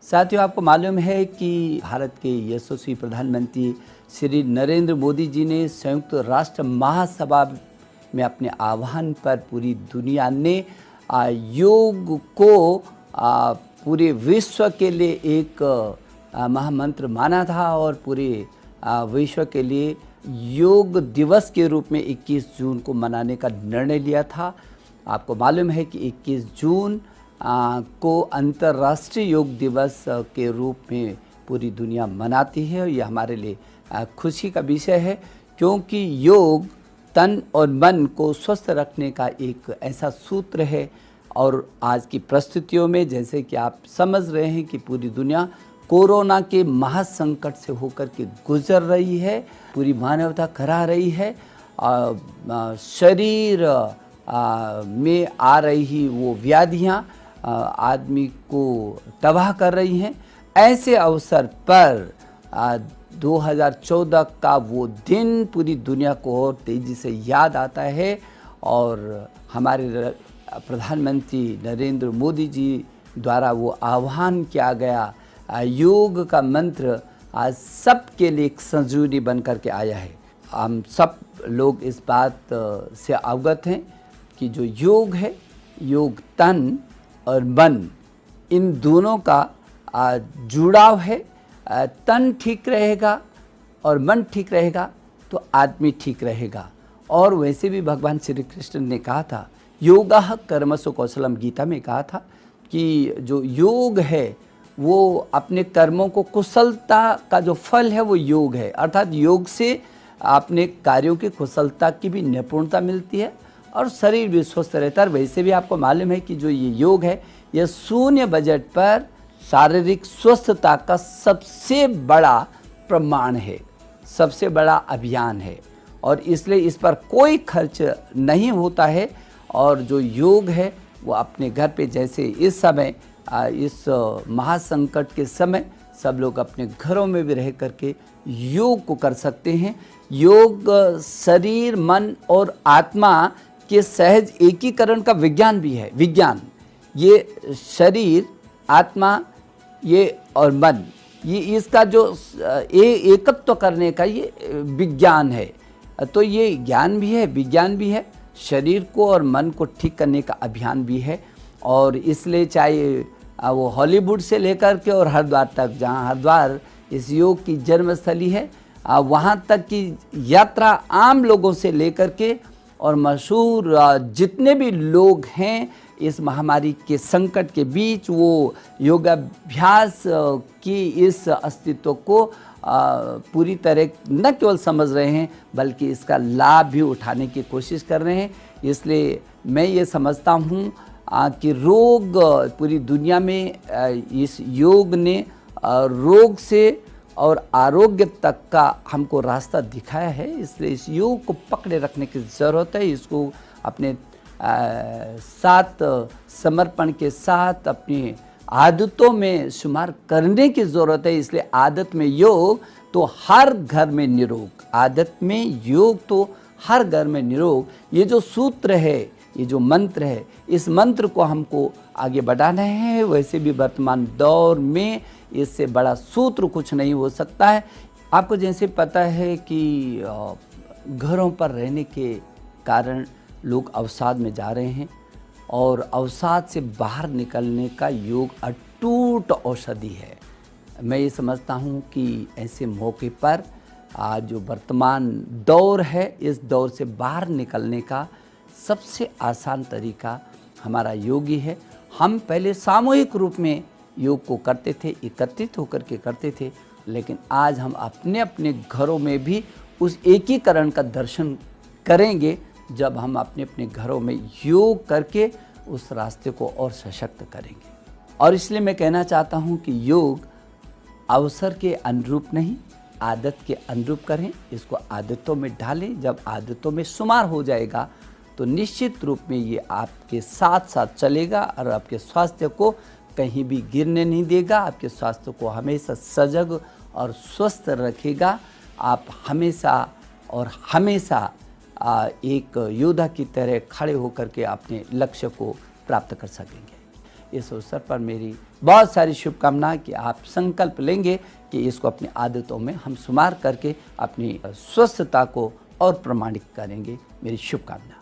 साथियों, आपको मालूम है कि भारत के यशस्वी प्रधानमंत्री श्री नरेंद्र मोदी जी ने संयुक्त राष्ट्र महासभा में अपने आह्वान पर पूरी दुनिया ने योग को पूरे विश्व के लिए एक महामंत्र माना था और पूरे विश्व के लिए योग दिवस के रूप में 21 जून को मनाने का निर्णय लिया था। आपको मालूम है कि 21 जून को अंतर्राष्ट्रीय योग दिवस के रूप में पूरी दुनिया मनाती है। ये हमारे लिए खुशी का विषय है, क्योंकि योग तन और मन को स्वस्थ रखने का एक ऐसा सूत्र है। और आज की परिस्थितियों में जैसे कि आप समझ रहे हैं कि पूरी दुनिया कोरोना के महासंकट से होकर के गुजर रही है, पूरी मानवता करा रही है। शरीर में आ रही वो व्याधियाँ आदमी को तबाह कर रही हैं। ऐसे अवसर पर 2014 का वो दिन पूरी दुनिया को और तेज़ी से याद आता है और हमारे प्रधानमंत्री नरेंद्र मोदी जी द्वारा वो आह्वान किया गया योग का मंत्र आज सबके लिए एक संजीवनी बन कर के आया है। हम सब लोग इस बात से अवगत हैं कि जो योग है, योग तन और मन, इन दोनों का जुड़ाव है। तन ठीक रहेगा और मन ठीक रहेगा तो आदमी ठीक रहेगा। और वैसे भी भगवान श्री कृष्ण ने कहा था, योगः कर्मसु कौशलम, गीता में कहा था कि जो योग है वो अपने कर्मों को, कुशलता का जो फल है वो योग है। अर्थात योग से अपने कार्यों की कुशलता की भी निपुणता मिलती है और शरीर भी स्वस्थ रहता है। वैसे भी आपको मालूम है कि जो ये योग है, ये शून्य बजट पर शारीरिक स्वस्थता का सबसे बड़ा प्रमाण है, सबसे बड़ा अभियान है और इसलिए इस पर कोई खर्च नहीं होता है। और जो योग है वो अपने घर पे, जैसे इस समय इस महासंकट के समय सब लोग अपने घरों में भी रह करके योग को कर सकते हैं। योग शरीर, मन और आत्मा के सहज एकीकरण का विज्ञान भी है। विज्ञान, ये शरीर, आत्मा, ये और मन, ये इसका जो एकत्व करने का ये विज्ञान है। तो ये ज्ञान भी है, विज्ञान भी है, शरीर को और मन को ठीक करने का अभियान भी है। और इसलिए चाहे वो हॉलीवुड से लेकर के और हरिद्वार तक, जहाँ हरिद्वार इस योग की जन्मस्थली है, वहाँ तक की यात्रा आम लोगों से लेकर के और मशहूर जितने भी लोग हैं इस महामारी के संकट के बीच, वो योगाभ्यास की इस अस्तित्व को पूरी तरह न केवल समझ रहे हैं बल्कि इसका लाभ भी उठाने की कोशिश कर रहे हैं। इसलिए मैं ये समझता हूँ कि रोग पूरी दुनिया में इस योग ने रोग से और आरोग्य तक का हमको रास्ता दिखाया है। इसलिए इस योग को पकड़े रखने की ज़रूरत है। इसको अपने साथ समर्पण के साथ अपनी आदतों में शुमार करने की ज़रूरत है। इसलिए आदत में योग तो हर घर में निरोग, आदत में योग तो हर घर में निरोग, ये जो सूत्र है, ये जो मंत्र है, इस मंत्र को हमको आगे बढ़ाना है। वैसे भी वर्तमान दौर में इससे बड़ा सूत्र कुछ नहीं हो सकता है। आपको जैसे पता है कि घरों पर रहने के कारण लोग अवसाद में जा रहे हैं और अवसाद से बाहर निकलने का योग अटूट औषधि है। मैं ये समझता हूँ कि ऐसे मौके पर आज जो वर्तमान दौर है, इस दौर से बाहर निकलने का सबसे आसान तरीका हमारा योग ही है। हम पहले सामूहिक रूप में योग को करते थे, एकत्रित होकर के करते थे, लेकिन आज हम अपने अपने घरों में भी उस एकीकरण का दर्शन करेंगे जब हम अपने अपने घरों में योग करके उस रास्ते को और सशक्त करेंगे। और इसलिए मैं कहना चाहता हूँ कि योग अवसर के अनुरूप नहीं, आदत के अनुरूप करें, इसको आदतों में डालें। जब आदतों में शुमार हो जाएगा तो निश्चित रूप में ये आपके साथ साथ चलेगा और आपके स्वास्थ्य को कहीं भी गिरने नहीं देगा, आपके स्वास्थ्य को हमेशा सजग और स्वस्थ रखेगा। आप हमेशा और हमेशा एक योद्धा की तरह खड़े होकर के अपने लक्ष्य को प्राप्त कर सकेंगे। इस अवसर पर मेरी बहुत सारी शुभकामनाएं कि आप संकल्प लेंगे कि इसको अपनी आदतों में हम शुमार करके अपनी स्वस्थता को और प्रमाणित करेंगे। मेरी शुभकामना।